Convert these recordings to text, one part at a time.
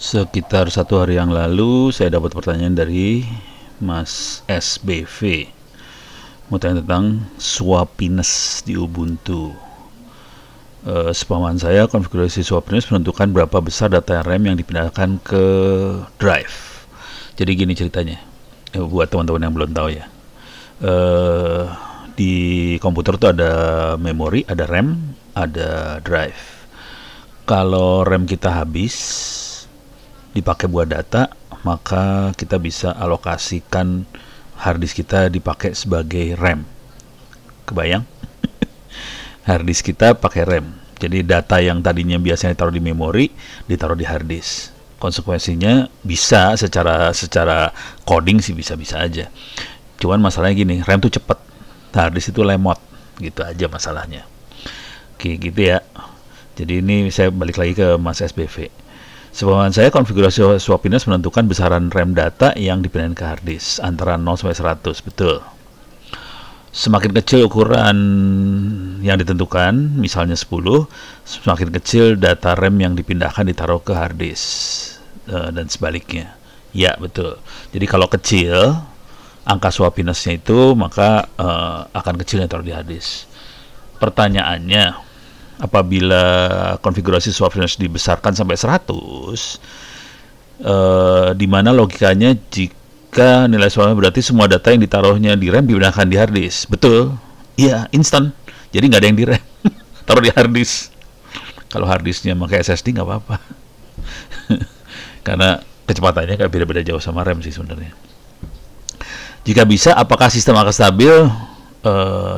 Sekitar 1 hari yang lalu saya dapat pertanyaan dari Mas SBV, mau tanya tentang swapiness di Ubuntu. Sepahaman saya, konfigurasi swapiness menentukan berapa besar data RAM yang dipindahkan ke drive. Jadi gini ceritanya, buat teman-teman yang belum tahu ya. Di komputer tuh ada memori, ada RAM, ada drive. Kalau RAM kita habis dipakai buat data, maka kita bisa alokasikan harddisk kita dipakai sebagai RAM. Kebayang? Harddisk kita pakai RAM. Jadi data yang tadinya biasanya ditaruh di memori ditaruh di harddisk. Konsekuensinya bisa secara coding sih bisa-bisa aja. Cuman masalahnya gini, RAM tuh cepet, harddisk itu lemot, gitu aja masalahnya. Oke, gitu ya. Jadi ini saya balik lagi ke Mas SBV. Sepemahaman saya, konfigurasi swapiness menentukan besaran RAM data yang dipindahin ke harddisk antara 0 sampai 100, betul. Semakin kecil ukuran yang ditentukan, misalnya 10, semakin kecil data RAM yang dipindahkan ditaruh ke harddisk, dan sebaliknya. Ya, betul. Jadi kalau kecil angka swapiness-nya itu, maka akan kecil yang taruh di harddisk. Pertanyaannya, apabila konfigurasi swapiness dibesarkan sampai 100, di mana logikanya jika nilai swapiness berarti semua data yang ditaruhnya di RAM dipindahkan di harddisk. Betul, iya, instan. Jadi nggak ada yang di RAM, taruh di harddisk. Kalau harddisknya pakai SSD nggak apa-apa, karena kecepatannya kayak beda-beda jauh sama RAM sih sebenarnya. Jika bisa, apakah sistem akan stabil?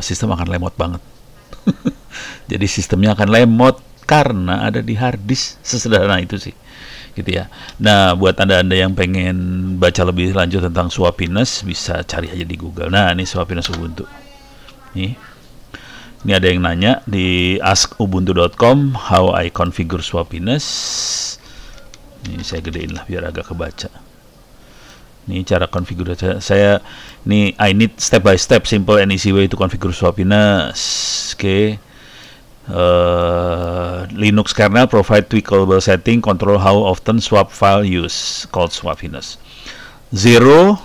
Sistem akan lemot banget. Jadi sistemnya akan lemot karena ada di harddisk, sesederhana itu sih, gitu ya. Nah, buat anda yang pengen baca lebih lanjut tentang swapiness, bisa cari aja di Google. Nah, ini swapiness Ubuntu. Ini ada yang nanya di askubuntu.com, how I configure swapiness. Ini saya gedein lah biar agak kebaca. Ini cara konfigurasi saya. Ini I need step by step, simple and easy way to configure swapiness. Oke. Linux kernel provide tweakable setting control how often swap file use called swapiness. 0,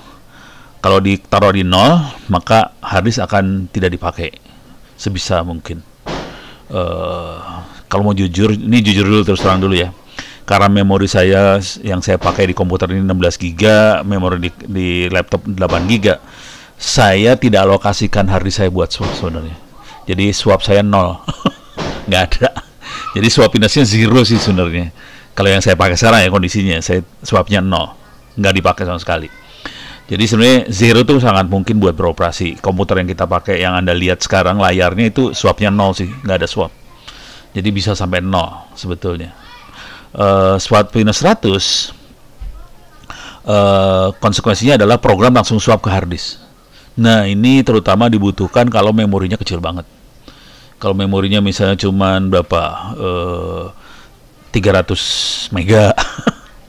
kalau ditaruh di 0, maka harddisk akan tidak dipakai sebisa mungkin. Kalau mau jujur, ini jujur dulu, terus terang dulu ya. Karena memori saya yang saya pakai di komputer ini 16 GB, memori di laptop 8 GB, saya tidak alokasikan harddisk saya buat swap sebenarnya. Jadi swap saya 0. Nggak ada. Jadi swapiness-nya 0 sih sebenarnya. Kalau yang saya pakai sekarang ya kondisinya, saya swapnya 0, nggak dipakai sama sekali. Jadi sebenarnya 0 tuh sangat mungkin buat beroperasi. Komputer yang kita pakai, yang anda lihat sekarang layarnya itu swapnya 0 sih, nggak ada swap. Jadi bisa sampai 0 sebetulnya. Swapiness 100, konsekuensinya adalah program langsung swap ke harddisk. Nah, ini terutama dibutuhkan kalau memorinya kecil banget. Kalau memorinya misalnya cuman berapa, 300 mega,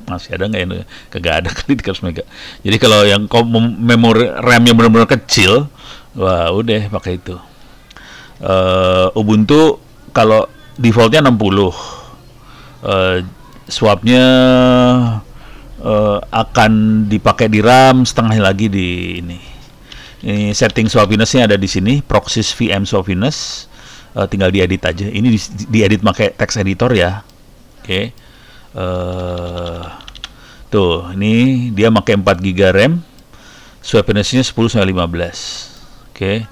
masih ada nggak ini? Kagak ada kali 300 mega. Jadi kalau yang memori RAM-nya benar-benar kecil, wah udah pakai itu. Ubuntu kalau defaultnya 60, swapnya akan dipakai di RAM, setengah lagi di ini. Ini setting swapiness-nya ada di sini, proxies VM swapiness. Tinggal diedit aja. Ini diedit pakai text editor ya. Oke. Tuh, ini dia pakai 4 GB RAM. Swapiness-nya 10 sampai 15. Oke.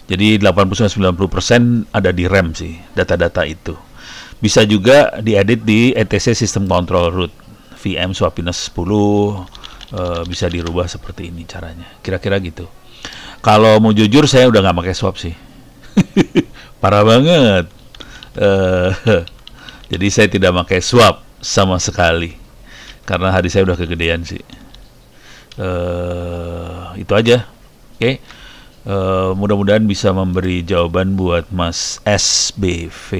Jadi 80-90% ada di RAM sih, data-data itu. Bisa juga diedit di etc system control root. VM swapiness 10, bisa dirubah seperti ini caranya. Kira-kira gitu. Kalau mau jujur, saya udah nggak pakai swap sih. Parah banget. Jadi saya tidak pakai swap sama sekali karena harddisk saya udah kegedean sih. Itu aja. Oke. Mudah-mudahan bisa memberi jawaban buat Mas SBV.